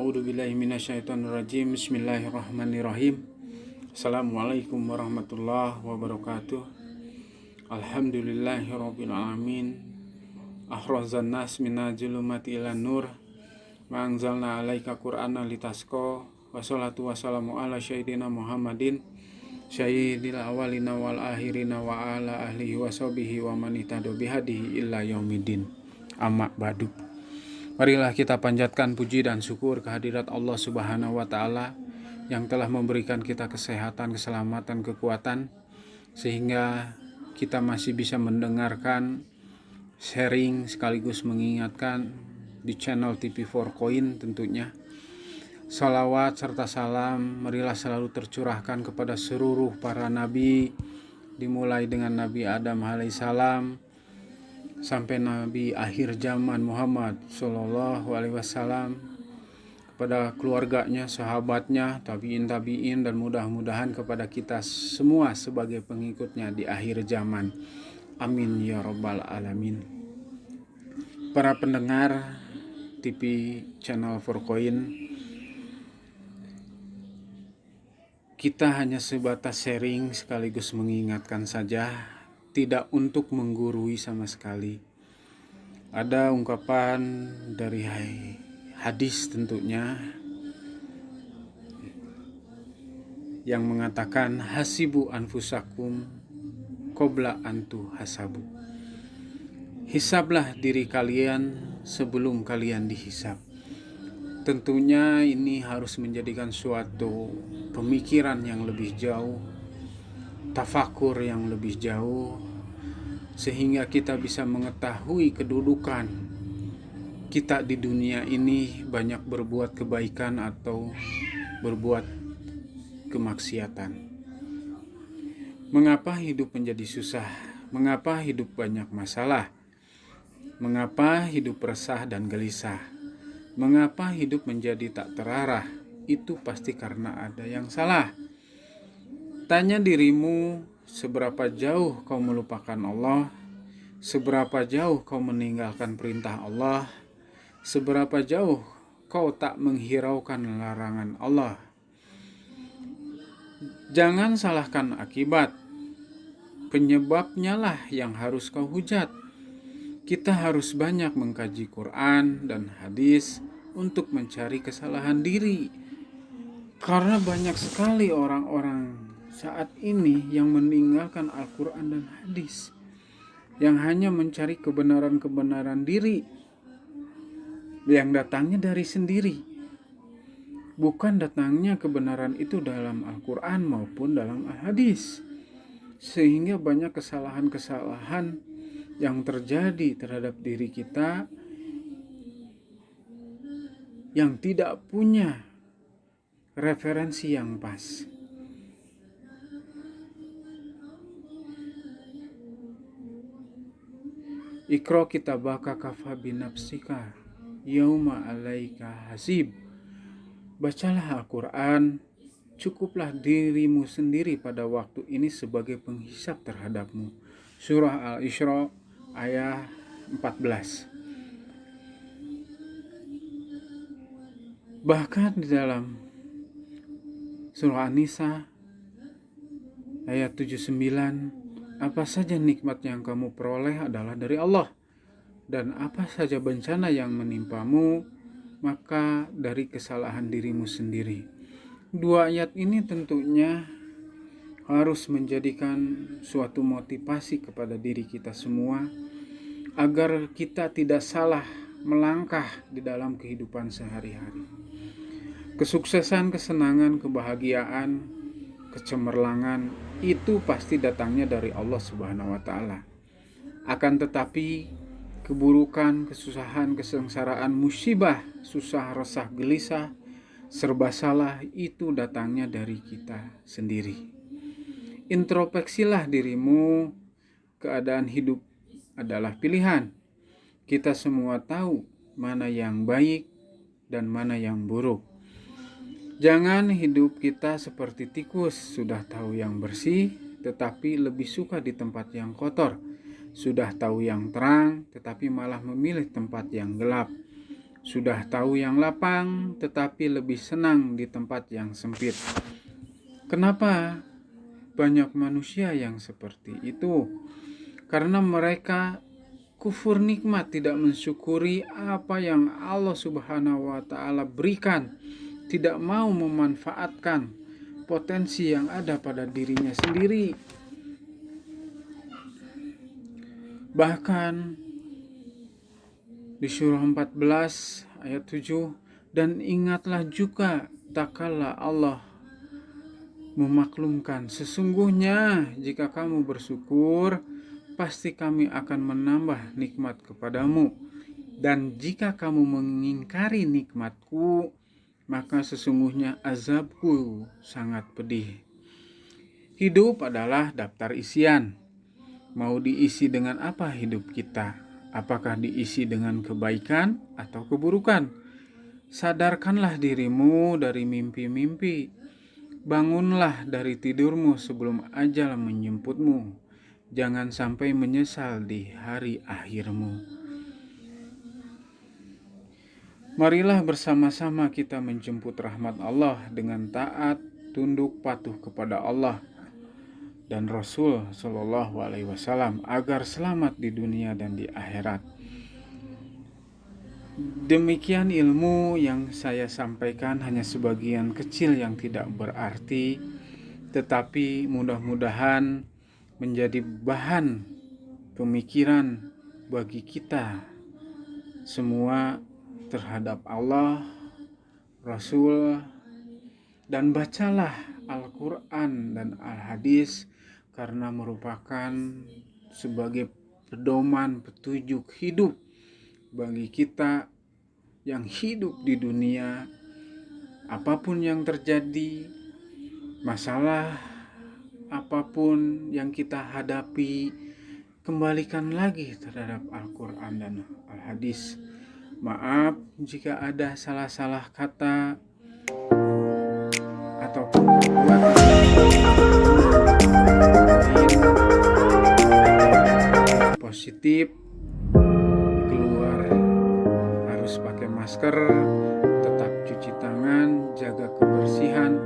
A'udzubillahi minasyaitonirrajim. Bismillahirrahmanirrahim. Assalamualaikum warahmatullahi wabarakatuh. Alhamdulillahirabbil alamin. Ahrazan nas minal zulumati ilan nur. Wa anzalna 'alaika qur'ana litasqa. Wassalatu wassalamu ala sayyidina Muhammadin sayyidil awwalina wal akhirina wa ala ahlihi wa sahbihi wa man ittaba bihadihi illa yaumiddin. Amma ba'du. Marilah kita panjatkan puji dan syukur kehadirat Allah Subhanahu wa Ta'ala yang telah memberikan kita kesehatan, keselamatan, kekuatan, sehingga kita masih bisa mendengarkan, sharing sekaligus mengingatkan di channel TV4 Coin tentunya. Salawat serta salam marilah selalu tercurahkan kepada seluruh para nabi, dimulai dengan Nabi Adam alaihissalam sampai Nabi akhir zaman Muhammad Sallallahu Alaihi Wasallam, kepada keluarganya, sahabatnya, tabiin dan mudah-mudahan kepada kita semua sebagai pengikutnya di akhir zaman. Amin ya rabbal alamin. Para pendengar TV channel 4 Coin, kita hanya sebatas sharing sekaligus mengingatkan saja, tidak untuk menggurui sama sekali. Ada ungkapan dari hadis tentunya yang mengatakan hasibu anfusakum qabla antu hasabu. Hisablah diri kalian sebelum kalian dihisab. Tentunya ini harus menjadikan suatu pemikiran yang lebih jauh, tafakur yang lebih jauh, sehingga kita bisa mengetahui kedudukan kita di dunia ini, banyak berbuat kebaikan atau berbuat kemaksiatan. Mengapa hidup menjadi susah? Mengapa hidup banyak masalah? Mengapa hidup resah dan gelisah? Mengapa hidup menjadi tak terarah? Itu pasti karena ada yang salah. Tanya dirimu, seberapa jauh kau melupakan Allah, seberapa jauh kau meninggalkan perintah Allah, seberapa jauh kau tak menghiraukan larangan Allah. Jangan salahkan akibat, penyebabnya lah yang harus kau hujat. Kita harus banyak mengkaji Quran dan hadis untuk mencari kesalahan diri, karena banyak sekali orang-orang saat ini yang meninggalkan Al-Quran dan hadis, yang hanya mencari kebenaran-kebenaran diri yang datangnya dari sendiri, bukan datangnya kebenaran itu dalam Al-Quran maupun dalam Al-Hadis. Sehingga banyak kesalahan-kesalahan yang terjadi terhadap diri kita yang tidak punya referensi yang pas. Iqra kitabaka kafa binafsika yauma alaika hasib. Bacalah Al-Quran, cukuplah dirimu sendiri pada waktu ini sebagai penghisap terhadapmu. Surah Al-Isra ayat 14. Bahkan di dalam surah An-Nisa ayat 79, apa saja nikmat yang kamu peroleh adalah dari Allah, dan apa saja bencana yang menimpamu maka dari kesalahan dirimu sendiri. Dua ayat ini tentunya harus menjadikan suatu motivasi kepada diri kita semua agar kita tidak salah melangkah di dalam kehidupan sehari-hari. Kesuksesan, kesenangan, kebahagiaan, kecemerlangan itu pasti datangnya dari Allah Subhanahu wa Ta'ala. Akan tetapi keburukan, kesusahan, kesengsaraan, musibah, susah, resah, gelisah, serba salah itu datangnya dari kita sendiri. Introspeksilah dirimu, keadaan hidup adalah pilihan. Kita semua tahu mana yang baik dan mana yang buruk. Jangan hidup kita seperti tikus, sudah tahu yang bersih tetapi lebih suka di tempat yang kotor. Sudah tahu yang terang tetapi malah memilih tempat yang gelap. Sudah tahu yang lapang, tetapi lebih senang di tempat yang sempit. Kenapa banyak manusia yang seperti itu? Karena mereka kufur nikmat, tidak mensyukuri apa yang Allah Subhanahu wa Ta'ala berikan, tidak mau memanfaatkan potensi yang ada pada dirinya sendiri. Bahkan di surah 14 ayat 7, dan ingatlah juga tak kala Allah memaklumkan, sesungguhnya jika kamu bersyukur, pasti kami akan menambah nikmat kepadamu. Dan jika kamu mengingkari nikmatku, maka sesungguhnya azabku sangat pedih. Hidup adalah daftar isian. Mau diisi dengan apa hidup kita? Apakah diisi dengan kebaikan atau keburukan? Sadarkanlah dirimu dari mimpi-mimpi. Bangunlah dari tidurmu sebelum ajal menjemputmu. Jangan sampai menyesal di hari akhirmu. Marilah bersama-sama kita menjemput rahmat Allah dengan taat, tunduk, patuh kepada Allah dan Rasul Shallallahu Alaihi Wasallam agar selamat di dunia dan di akhirat. Demikian ilmu yang saya sampaikan, hanya sebagian kecil yang tidak berarti, tetapi mudah-mudahan menjadi bahan pemikiran bagi kita semua terhadap Allah, Rasul, dan bacalah Al-Quran dan Al-Hadis karena merupakan sebagai pedoman petunjuk hidup bagi kita yang hidup di dunia. Apapun yang terjadi, masalah apapun yang kita hadapi, kembalikan lagi terhadap Al-Quran dan Al-Hadis. Maaf jika ada salah-salah kata ataupun perbuatan positif. Keluar harus pakai masker, tetap cuci tangan, jaga kebersihan,